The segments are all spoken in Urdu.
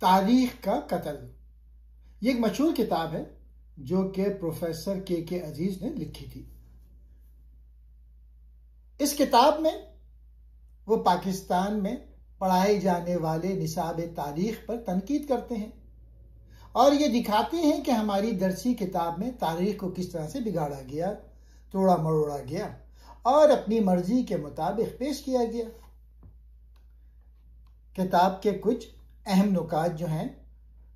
تاریخ کا قتل، یہ ایک مشہور کتاب ہے جو کہ پروفیسر کے عزیز نے لکھی تھی۔ اس کتاب میں وہ پاکستان میں پڑھائے جانے والے نصاب تاریخ پر تنقید کرتے ہیں اور یہ دکھاتے ہیں کہ ہماری درسی کتاب میں تاریخ کو کس طرح سے بگاڑا گیا، توڑا مروڑا گیا اور اپنی مرضی کے مطابق پیش کیا گیا۔ کتاب کے کچھ اہم نکات جو ہیں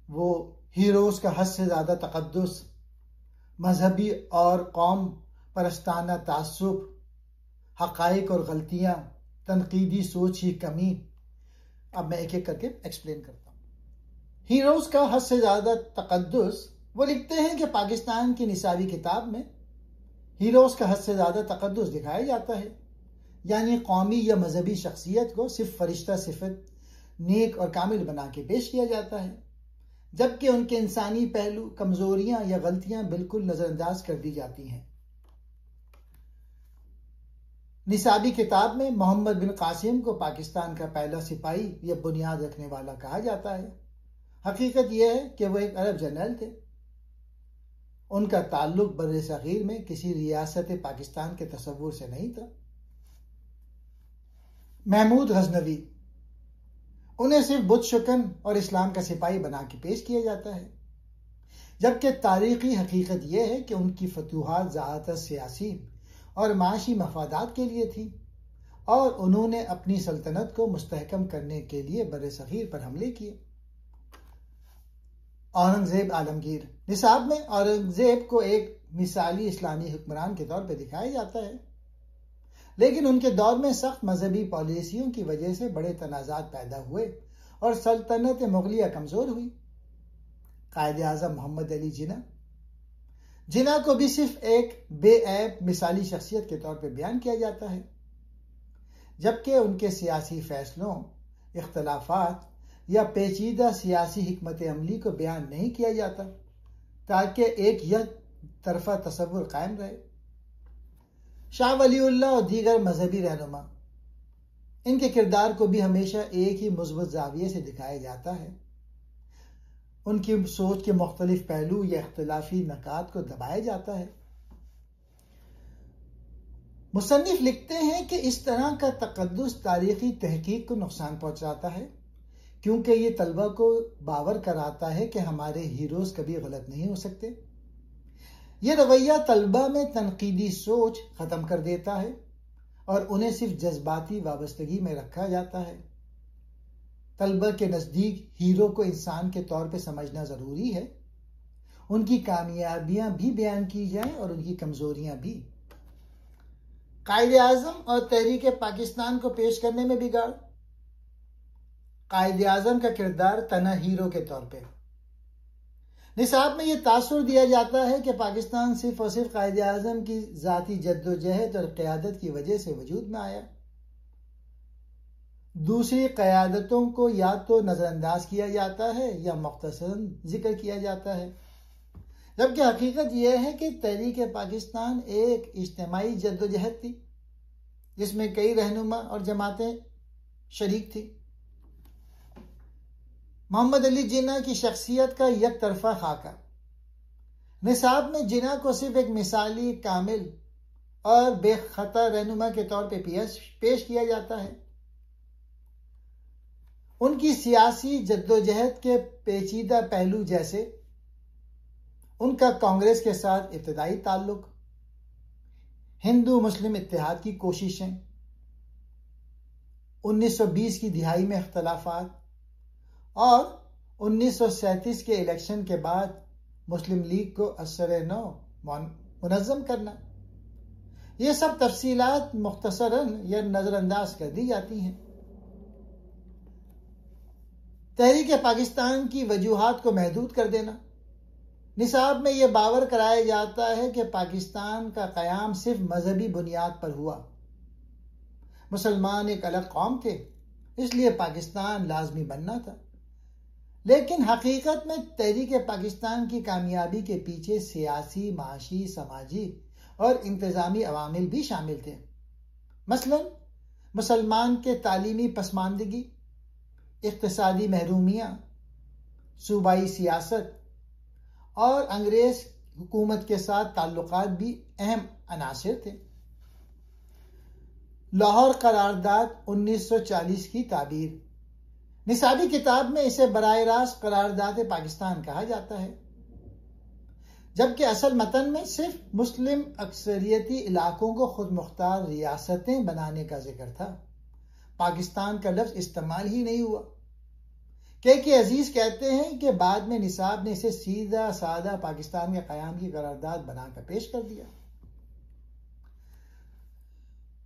وہ ہیروز کا حد سے زیادہ تقدس، مذہبی اور قوم پرستانہ تعصب، حقائق اور غلطیاں، تنقیدی سوچ کی کمی۔ اب میں ایک ایک کر کے ایکسپلین کرتا ہوں۔ ہیروز کا حد سے زیادہ تقدس، وہ لکھتے ہیں کہ پاکستان کی نصابی کتاب میں ہیروز کا حد سے زیادہ تقدس دکھایا جاتا ہے، یعنی قومی یا مذہبی شخصیت کو صرف فرشتہ صفت، نیک اور کامل بنا کے پیش کیا جاتا ہے، جبکہ ان کے انسانی پہلو، کمزوریاں یا غلطیاں بالکل نظر انداز کر دی جاتی ہیں۔ نصابی کتاب میں محمد بن قاسم کو پاکستان کا پہلا سپاہی یا بنیاد رکھنے والا کہا جاتا ہے۔ حقیقت یہ ہے کہ وہ ایک عرب جرنیل تھے۔ ان کا تعلق بر صغیر میں کسی ریاست پاکستان کے تصور سے نہیں تھا۔ محمود غزنوی، انہیں صرف بت شکن اور اسلام کا سپاہی بنا کے پیش کیا جاتا ہے، جبکہ تاریخی حقیقت یہ ہے کہ ان کی فتوحات زیادہ تر سیاسی اور معاشی مفادات کے لیے تھی اور انہوں نے اپنی سلطنت کو مستحکم کرنے کے لیے بر صغیر پر حملے کیے۔ اورنگزیب عالمگیر، نصاب میں اورنگزیب کو ایک مثالی اسلامی حکمران کے طور پہ دکھایا جاتا ہے، لیکن ان کے دور میں سخت مذہبی پالیسیوں کی وجہ سے بڑے تنازعات پیدا ہوئے اور سلطنت مغلیہ کمزور ہوئی۔ قائد اعظم محمد علی جناح، جناح کو بھی صرف ایک بے عیب مثالی شخصیت کے طور پہ بیان کیا جاتا ہے، جبکہ ان کے سیاسی فیصلوں، اختلافات یا پیچیدہ سیاسی حکمت عملی کو بیان نہیں کیا جاتا تاکہ ایک یک طرفہ تصور قائم رہے۔ شاہ ولی اللہ اور دیگر مذہبی رہنما، ان کے کردار کو بھی ہمیشہ ایک ہی مثبت زاویے سے دکھایا جاتا ہے۔ ان کی سوچ کے مختلف پہلو یا اختلافی نکات کو دبایا جاتا ہے۔ مصنف لکھتے ہیں کہ اس طرح کا تقدس تاریخی تحقیق کو نقصان پہنچاتا ہے، کیونکہ یہ طلبہ کو باور کراتا ہے کہ ہمارے ہیروز کبھی غلط نہیں ہو سکتے۔ یہ رویہ طلبہ میں تنقیدی سوچ ختم کر دیتا ہے اور انہیں صرف جذباتی وابستگی میں رکھا جاتا ہے۔ طلبہ کے نزدیک ہیرو کو انسان کے طور پہ سمجھنا ضروری ہے، ان کی کامیابیاں بھی بیان کی جائیں اور ان کی کمزوریاں بھی۔ قائد اعظم اور تحریک پاکستان کو پیش کرنے میں بگاڑ، قائد اعظم کا کردار تنہا ہیرو کے طور پہ۔ نصاب میں یہ تاثر دیا جاتا ہے کہ پاکستان صرف اور صرف قائد اعظم کی ذاتی جد و جہد اور قیادت کی وجہ سے وجود میں آیا۔ دوسری قیادتوں کو یا تو نظر انداز کیا جاتا ہے یا مختصراً ذکر کیا جاتا ہے، جبکہ حقیقت یہ ہے کہ تحریک پاکستان ایک اجتماعی جد و جہد تھی جس میں کئی رہنما اور جماعتیں شریک تھیں۔ محمد علی جناح کی شخصیت کا یک طرفہ خاکہ، نصاب میں جناح کو صرف ایک مثالی، کامل اور بے خطا رہنما کے طور پہ پیش کیا جاتا ہے۔ ان کی سیاسی جدوجہد کے پیچیدہ پہلو جیسے ان کا کانگریس کے ساتھ ابتدائی تعلق، ہندو مسلم اتحاد کی کوششیں، 1920 کی دہائی میں اختلافات اور 1937 کے الیکشن کے بعد مسلم لیگ کو اثر نو منظم کرنا، یہ سب تفصیلات مختصراً یا نظر انداز کر دی جاتی ہیں۔ تحریک پاکستان کی وجوہات کو محدود کر دینا، نصاب میں یہ باور کرایا جاتا ہے کہ پاکستان کا قیام صرف مذہبی بنیاد پر ہوا۔ مسلمان ایک الگ قوم تھے، اس لیے پاکستان لازمی بننا تھا، لیکن حقیقت میں تحریک پاکستان کی کامیابی کے پیچھے سیاسی، معاشی، سماجی اور انتظامی عوامل بھی شامل تھے۔ مثلا مسلمان کے تعلیمی پسماندگی، اقتصادی محرومیاں، صوبائی سیاست اور انگریز حکومت کے ساتھ تعلقات بھی اہم عناصر تھے۔ لاہور قرارداد 1940 کی تعبیر، نصابی کتاب میں اسے براہ راست قرارداد پاکستان کہا جاتا ہے، جبکہ اصل متن میں صرف مسلم اکثریتی علاقوں کو خود مختار ریاستیں بنانے کا ذکر تھا۔ پاکستان کا لفظ استعمال ہی نہیں ہوا۔ کہ عزیز کہتے ہیں کہ بعد میں نصاب نے اسے سیدھا سادہ پاکستان کے قیام کی قرارداد بنا کر پیش کر دیا۔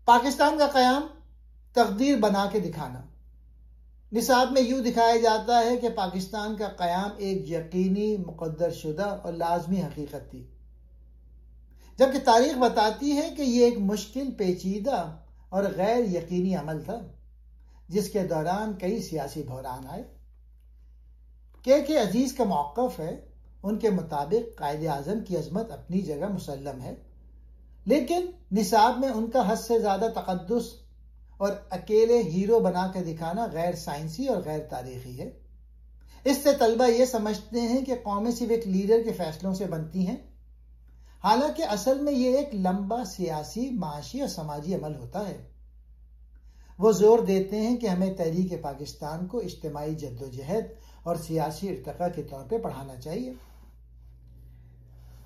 پاکستان کا قیام تقدیر بنا کے دکھانا، نصاب میں یوں دکھایا جاتا ہے کہ پاکستان کا قیام ایک یقینی، مقدر شدہ اور لازمی حقیقت تھی، جبکہ تاریخ بتاتی ہے کہ یہ ایک مشکل، پیچیدہ اور غیر یقینی عمل تھا جس کے دوران کئی سیاسی بحران آئے۔ کہ عزیز کا موقف ہے، ان کے مطابق قائد اعظم کی عظمت اپنی جگہ مسلم ہے، لیکن نصاب میں ان کا حد سے زیادہ تقدس اور اکیلے ہیرو بنا کر دکھانا غیر سائنسی اور غیر تاریخی ہے۔ اس سے طلبہ یہ سمجھتے ہیں کہ قومیں صرف ایک لیڈر کے فیصلوں سے بنتی ہیں، حالانکہ اصل میں یہ ایک لمبا سیاسی، معاشی اور سماجی عمل ہوتا ہے۔ وہ زور دیتے ہیں کہ ہمیں تحریک پاکستان کو اجتماعی جدوجہد اور سیاسی ارتقاء کے طور پہ پڑھانا چاہیے۔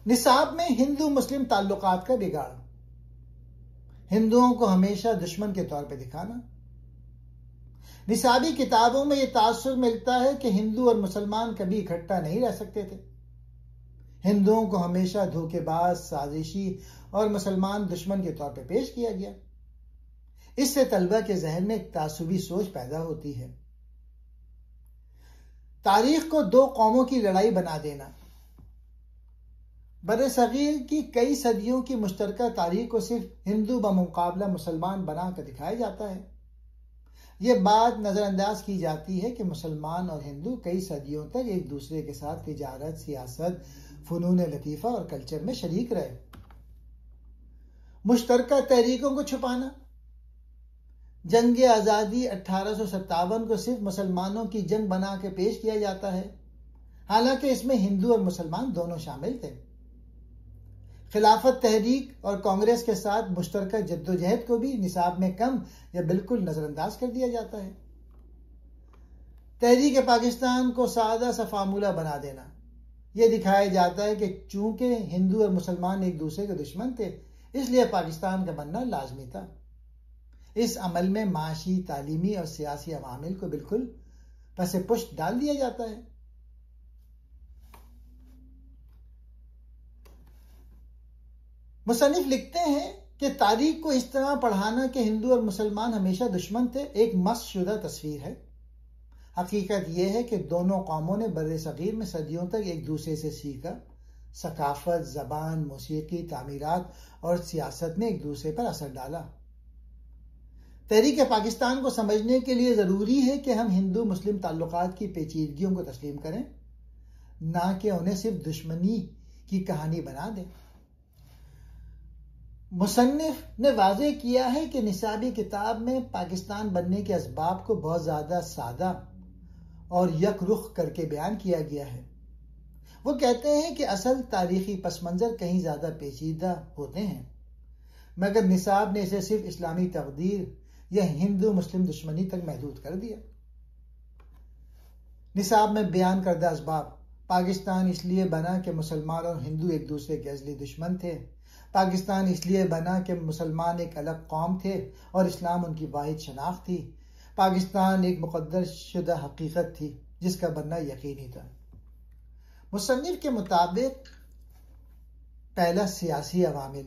نصاب میں ہندو مسلم تعلقات کا بگاڑ، ہندوؤں کو ہمیشہ دشمن کے طور پہ دکھانا۔ نصابی کتابوں میں یہ تاثر ملتا ہے کہ ہندو اور مسلمان کبھی اکٹھا نہیں رہ سکتے تھے۔ ہندوؤں کو ہمیشہ دھوکے باز، سازشی اور مسلمان دشمن کے طور پہ پیش کیا گیا۔ اس سے طلبہ کے ذہن میں ایک تعصبی سوچ پیدا ہوتی ہے۔ تاریخ کو دو قوموں کی لڑائی بنا دینا، برصغیر کی کئی صدیوں کی مشترکہ تاریخ کو صرف ہندو بمقابلہ مسلمان بنا کر دکھایا جاتا ہے۔ یہ بات نظر انداز کی جاتی ہے کہ مسلمان اور ہندو کئی صدیوں تک ایک دوسرے کے ساتھ تجارت، سیاست، فنون لطیفہ اور کلچر میں شریک رہے۔ مشترکہ تحریکوں کو چھپانا، جنگ آزادی 1857 کو صرف مسلمانوں کی جنگ بنا کے پیش کیا جاتا ہے، حالانکہ اس میں ہندو اور مسلمان دونوں شامل تھے۔ خلافت تحریک اور کانگریس کے ساتھ مشترکہ جدوجہد کو بھی نصاب میں کم یا بالکل نظر انداز کر دیا جاتا ہے۔ تحریک پاکستان کو سادہ سا فارمولہ بنا دینا، یہ دکھایا جاتا ہے کہ چونکہ ہندو اور مسلمان ایک دوسرے کے دشمن تھے، اس لیے پاکستان کا بننا لازمی تھا۔ اس عمل میں معاشی، تعلیمی اور سیاسی عوامل کو بالکل پس پشت ڈال دیا جاتا ہے۔ مصنف لکھتے ہیں کہ تاریخ کو اس طرح پڑھانا کہ ہندو اور مسلمان ہمیشہ دشمن تھے ایک مسخ شدہ تصویر ہے۔ حقیقت یہ ہے کہ دونوں قوموں نے برصغیر میں صدیوں تک ایک دوسرے سے سیکھا، ثقافت، زبان، موسیقی، تعمیرات اور سیاست میں ایک دوسرے پر اثر ڈالا۔ تحریک پاکستان کو سمجھنے کے لیے ضروری ہے کہ ہم ہندو مسلم تعلقات کی پیچیدگیوں کو تسلیم کریں، نہ کہ انہیں صرف دشمنی کی کہانی بنا دیں۔ مصنف نے واضح کیا ہے کہ نصابی کتاب میں پاکستان بننے کے اسباب کو بہت زیادہ سادہ اور یک رخ کر کے بیان کیا گیا ہے۔ وہ کہتے ہیں کہ اصل تاریخی پس منظر کہیں زیادہ پیچیدہ ہوتے ہیں، مگر نصاب نے اسے صرف اسلامی تقدیر یا ہندو مسلم دشمنی تک محدود کر دیا۔ نصاب میں بیان کردہ اسباب: پاکستان اس لیے بنا کہ مسلمان اور ہندو ایک دوسرے کے ازلی دشمن تھے۔ پاکستان اس لیے بنا کہ مسلمان ایک الگ قوم تھے اور اسلام ان کی واحد شناخت تھی۔ پاکستان ایک مقدر شدہ حقیقت تھی جس کا بننا یقینی تھا۔ مصنف کے مطابق پہلا سیاسی عوامل: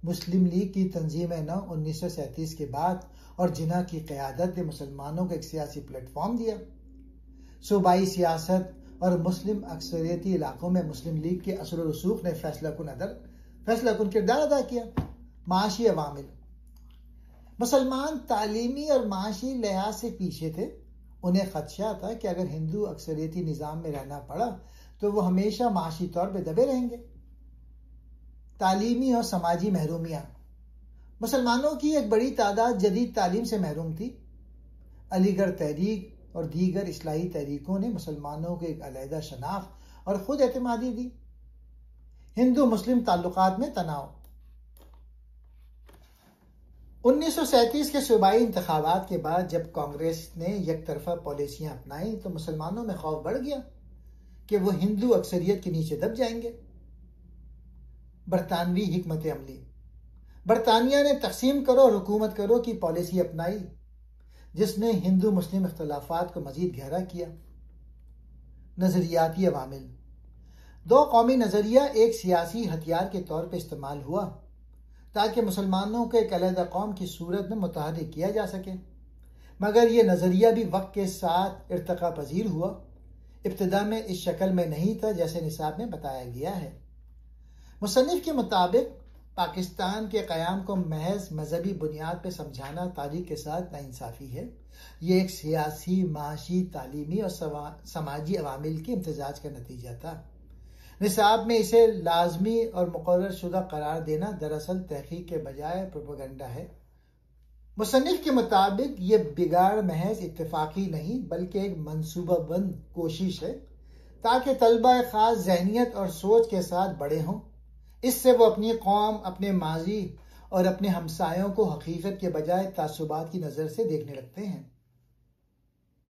مسلم لیگ کی تنظیم نو 1937 کے بعد اور جناح کی قیادت نے مسلمانوں کو ایک سیاسی پلیٹ فارم دیا۔ صوبائی سیاست اور مسلم اکثریتی علاقوں میں مسلم لیگ کے اثر و رسوخ نے فیصلہ کن کردار ادا کیا۔ معاشی عوامل: مسلمان تعلیمی اور معاشی لحاظ سے پیچھے تھے، انہیں خدشہ تھا کہ اگر ہندو اکثریتی نظام میں رہنا پڑا تو وہ ہمیشہ معاشی طور پہ دبے رہیں گے۔ تعلیمی اور سماجی محرومیاں: مسلمانوں کی ایک بڑی تعداد جدید تعلیم سے محروم تھی۔ علی گڑھ تحریک اور دیگر اصلاحی تحریکوں نے مسلمانوں کو ایک علیحدہ شناخت اور خود اعتمادی دی۔ ہندو مسلم تعلقات میں تناؤ۔ 1937 کے صوبائی انتخابات کے بعد جب کانگریس نے یک طرفہ پالیسیاں اپنائیں تو مسلمانوں میں خوف بڑھ گیا کہ وہ ہندو اکثریت کے نیچے دب جائیں گے۔ برطانوی حکمت عملی۔ برطانیہ نے تقسیم کرو اور حکومت کرو کی پالیسی اپنائی، جس نے ہندو مسلم اختلافات کو مزید گہرا کیا۔ نظریاتی عوامل۔ دو قومی نظریہ ایک سیاسی ہتھیار کے طور پہ استعمال ہوا تاکہ مسلمانوں کو ایک علیحدہ قوم کی صورت میں متحرک کیا جا سکے، مگر یہ نظریہ بھی وقت کے ساتھ ارتقا پذیر ہوا۔ ابتدا میں اس شکل میں نہیں تھا جیسے نصاب میں بتایا گیا ہے۔ مصنف کے مطابق پاکستان کے قیام کو محض مذہبی بنیاد پہ سمجھانا تاریخ کے ساتھ ناانصافی ہے۔ یہ ایک سیاسی، معاشی، تعلیمی اور سماجی عوامل کے امتزاج کا نتیجہ تھا۔ نصاب میں اسے لازمی اور مقرر شدہ قرار دینا دراصل تحقیق کے بجائے پروپیگنڈا ہے۔ مصنف کے مطابق یہ بگاڑ محض اتفاقی نہیں بلکہ ایک منصوبہ بند کوشش ہے تاکہ طلبہ خاص ذہنیت اور سوچ کے ساتھ بڑے ہوں۔ اس سے وہ اپنی قوم، اپنے ماضی اور اپنے ہمسایوں کو حقیقت کے بجائے تعصبات کی نظر سے دیکھنے لگتے ہیں۔